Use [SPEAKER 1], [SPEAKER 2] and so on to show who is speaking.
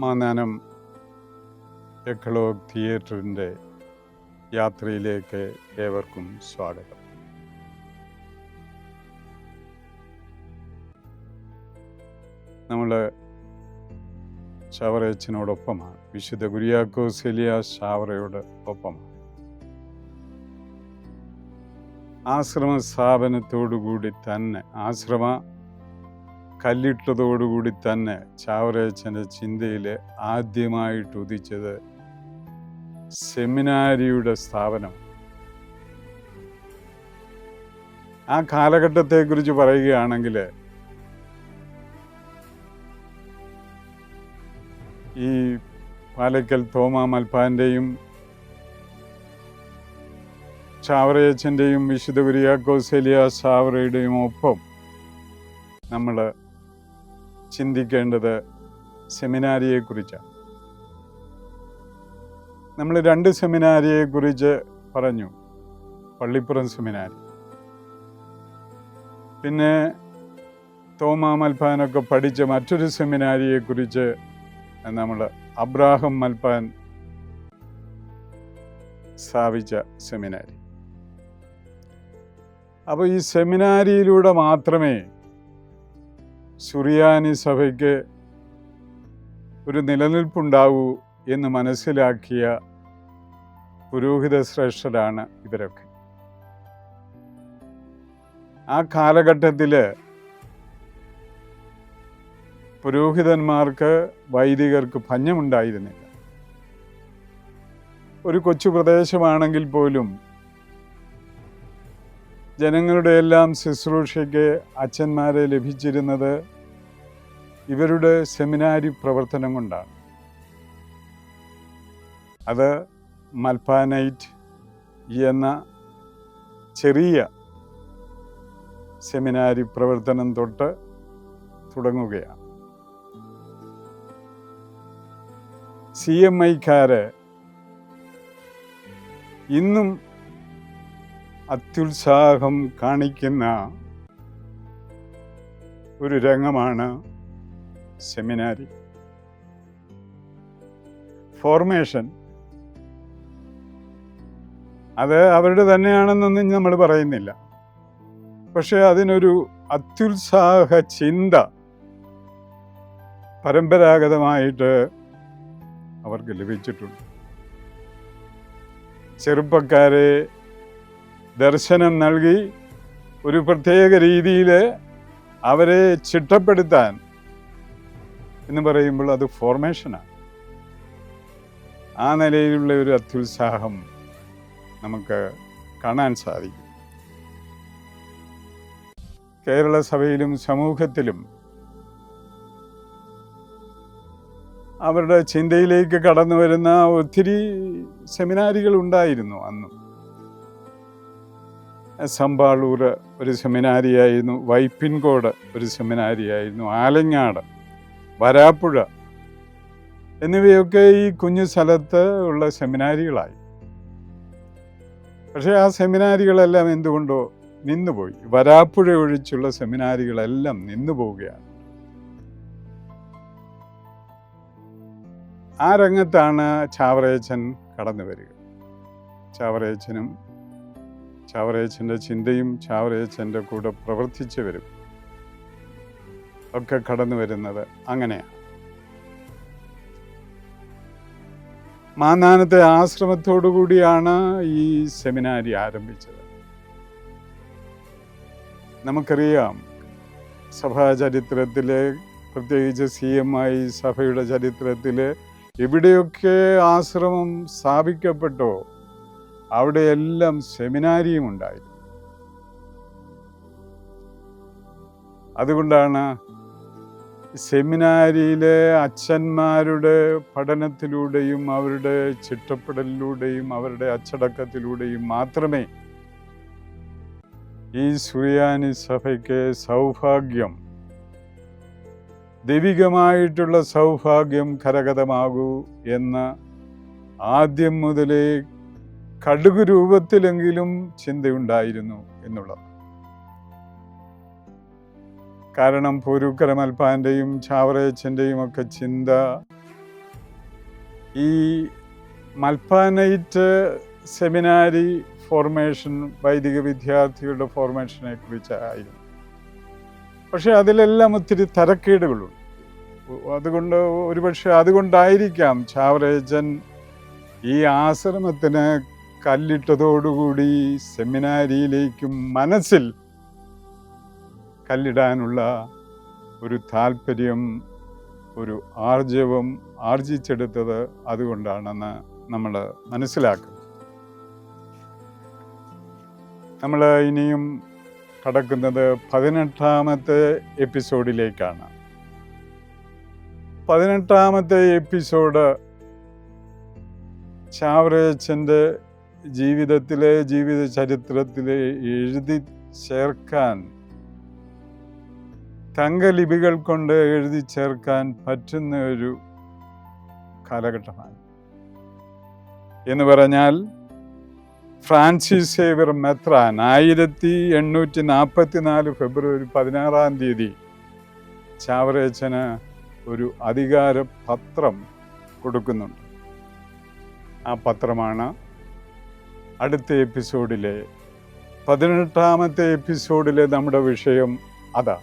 [SPEAKER 1] മാന്നാനം എക്കലോഗ് തിയേറ്ററിൻ്റെ യാത്രയിലേക്ക് ഏവർക്കും സ്വാഗതം. നമ്മൾ ചാവറയച്ചനോടൊപ്പമാണ്, വിശുദ്ധ കുര്യാക്കോസ് ഏലിയാസ് ചാവറയോട് ഒപ്പമാണ്. ആശ്രമ സ്ഥാപനത്തോടുകൂടി തന്നെ, ആശ്രമ കല്ലിട്ടതോടുകൂടി തന്നെ ചാവറയച്ചൻ്റെ ചിന്തയിൽ ആദ്യമായിട്ട് ഉദിച്ചത് സെമിനാരിയുടെ സ്ഥാപനം. ആ കാലഘട്ടത്തെക്കുറിച്ച് പറയുകയാണെങ്കിൽ ഈ പാലക്കൽ തോമാ മൽപ്പാൻ്റെയും ചാവറയച്ചൻ്റെയും വിശുദ്ധ കുര്യാക്കോസ് ഏലിയാസ് ചാവറയുടെയും ഒപ്പം നമ്മൾ ചിന്തിക്കേണ്ടത് സെമിനാരിയെക്കുറിച്ചാണ്. നമ്മൾ 2 സെമിനാരിയെക്കുറിച്ച് പറഞ്ഞു. പള്ളിപ്പുറം സെമിനാരി, പിന്നെ തോമാ മൽപ്പാനൊക്കെ പഠിച്ച മറ്റൊരു സെമിനാരിയെക്കുറിച്ച് നമ്മൾ അബ്രാഹം മൽപ്പാൻ സ്ഥാപിച്ച സെമിനാരി. അപ്പോൾ ഈ സെമിനാരിയിലൂടെ മാത്രമേ സുറിയാനി സഭയ്ക്ക് ഒരു നിലനിൽപ്പുണ്ടാവൂ എന്ന് മനസ്സിലാക്കിയ പുരോഹിത ശ്രേഷ്ഠരാണ് ഇവരൊക്കെ. ആ കാലഘട്ടത്തിൽ പുരോഹിതന്മാർക്ക്, വൈദികർക്ക് പഞ്ഞമുണ്ടായിരുന്നില്ല. ഒരു കൊച്ചു പ്രദേശമാണെങ്കിൽ പോലും ജനങ്ങളുടെ എല്ലാം ശുശ്രൂഷയ്ക്ക് അച്ഛന്മാരെ ലഭിച്ചിരുന്നത് ഇവരുടെ സെമിനാരി പ്രവർത്തനം കൊണ്ടാണ്. അത് മൽപ്പാനൈറ്റ് എന്ന ചെറിയ സെമിനാരി പ്രവർത്തനം തൊട്ട് തുടങ്ങുകയാണ്. CMI-ക്കാര് ഇന്നും അത്യുത്സാഹം കാണിക്കുന്ന ഒരു രംഗമാണ് സെമിനാരി. ഫോർമേഷൻ അത് അവരുടെ തന്നെയാണെന്നൊന്നും നമ്മൾ പറയുന്നില്ല. പക്ഷെ അതിനൊരു അത്യുത്സാഹ ചിന്ത പരമ്പരാഗതമായിട്ട് അവർക്ക് ലഭിച്ചിട്ടുണ്ട്. ചെറുപ്പക്കാരെ ദർശനം നൽകി ഒരു പ്രത്യേക രീതിയിൽ അവരെ ചിട്ടപ്പെടുത്താൻ എന്ന് പറയുമ്പോൾ അത് ഫോർമേഷനാണ്. ആ നിലയിലുള്ള ഒരു അത്യുത്സാഹം നമുക്ക് കാണാൻ സാധിക്കും. കേരള സഭയിലും സമൂഹത്തിലും അവരുടെ ചിന്തയിലേക്ക് കടന്നു വരുന്ന ഒത്തിരി സെമിനാരികൾ ഉണ്ടായിരുന്നു. അന്നും സമ്പാളൂർ ഒരു സെമിനാരിയായിരുന്നു, വൈപ്പിൻകോട് ഒരു സെമിനാരിയായിരുന്നു, ആലങ്ങാട്, വരാപ്പുഴ എന്നിവയൊക്കെ ഈ കുഞ്ഞു സ്ഥലത്ത് ഉള്ള സെമിനാരികളായി. പക്ഷേ ആ സെമിനാരികളെല്ലാം എന്തുകൊണ്ടോ നിന്നുപോയി. വരാപ്പുഴ ഒഴിച്ചുള്ള സെമിനാരികളെല്ലാം നിന്നു പോവുകയാണ്. ആ രംഗത്താണ് ചാവറയച്ചൻ കടന്നു വരിക. ചാവറയച്ചനും ചാവറയച്ചൻ്റെ ചിന്തയും ചാവറയച്ചൻ്റെ കൂടെ പ്രവർത്തിച്ചവരും ഒക്കെ കടന്നു വരുന്നത് അങ്ങനെയാണ്. മാന്നാനത്തെ ആശ്രമത്തോടു കൂടിയാണ് ഈ സെമിനാരി ആരംഭിച്ചത്. നമുക്കറിയാം, സഭാചരിത്രത്തിലെ, പ്രത്യേകിച്ച് CMI സഭയുടെ ചരിത്രത്തിൽ എവിടെയൊക്കെ ആശ്രമം സ്ഥാപിക്കപ്പെട്ടോ അവിടെയെല്ലാം സെമിനാരിയും ഉണ്ടായിരുന്നു. അതുകൊണ്ടാണ് സെമിനാരിയിലെ അച്ഛന്മാരുടെ പഠനത്തിലൂടെയും അവരുടെ ചിട്ടപ്പെടലിലൂടെയും അവരുടെ അച്ചടക്കത്തിലൂടെയും മാത്രമേ ഈ സുറിയാനി സഭയ്ക്ക് സൗഭാഗ്യം, ദൈവികമായിട്ടുള്ള സൗഭാഗ്യം കരഗതമാകൂ എന്ന് ആദ്യം മുതലേ കടുക് രൂപത്തിലെങ്കിലും ചിന്തയുണ്ടായിരുന്നു എന്നുള്ളത്. കാരണം പോരൂക്കര മൽപ്പാൻ്റെയും ചാവറയച്ചൻ്റെയും ഒക്കെ ചിന്ത ഈ മൽപ്പാനൈറ്റ് സെമിനാരി ഫോർമേഷൻ വൈദിക വിദ്യാർത്ഥികളുടെ ഫോർമേഷനെ കുറിച്ചായിരുന്നു. പക്ഷെ അതിലെല്ലാം ഒത്തിരി തരക്കേടുകളുണ്ട്. അതുകൊണ്ട് ഒരുപക്ഷെ അതുകൊണ്ടായിരിക്കാം ചാവറയച്ചൻ ഈ ആശ്രമത്തിന് കല്ലിട്ടതോടുകൂടി സെമിനാരിയിലേക്കും മനസ്സിൽ കല്ലിടാനുള്ള ഒരു താല്പര്യം, ഒരു ആർജവം ആർജിച്ചെടുത്തത് അതുകൊണ്ടാണെന്ന് നമ്മൾ മനസ്സിലാക്കും. നമ്മൾ ഇനിയും കടക്കുന്നത് 18ാമത്തെ എപ്പിസോഡിലേക്കാണ്. 18ാമത്തെ എപ്പിസോഡ് ചാവറയച്ചൻ്റെ ജീവിതത്തിലെ ജീവിത ചരിത്രത്തിലെ എഴുതി ചേർക്കാൻ, തങ്കലിപികൾ കൊണ്ട് എഴുതി ചേർക്കാൻ പറ്റുന്ന ഒരു കാലഘട്ടമാണ്. എന്ന് പറഞ്ഞാൽ ഫ്രാൻസിസ് സേവ്യർ മെത്രാൻ 1844 ഫെബ്രുവരി 16 ചാവറയച്ചന് ഒരു അധികാര പത്രം കൊടുക്കുന്നുണ്ട്. ആ പത്രമാണ് അടുത്ത എപ്പിസോഡിലെ 18ാമത്തെ എപ്പിസോഡിലെ നമ്മുടെ വിഷയം. അതാ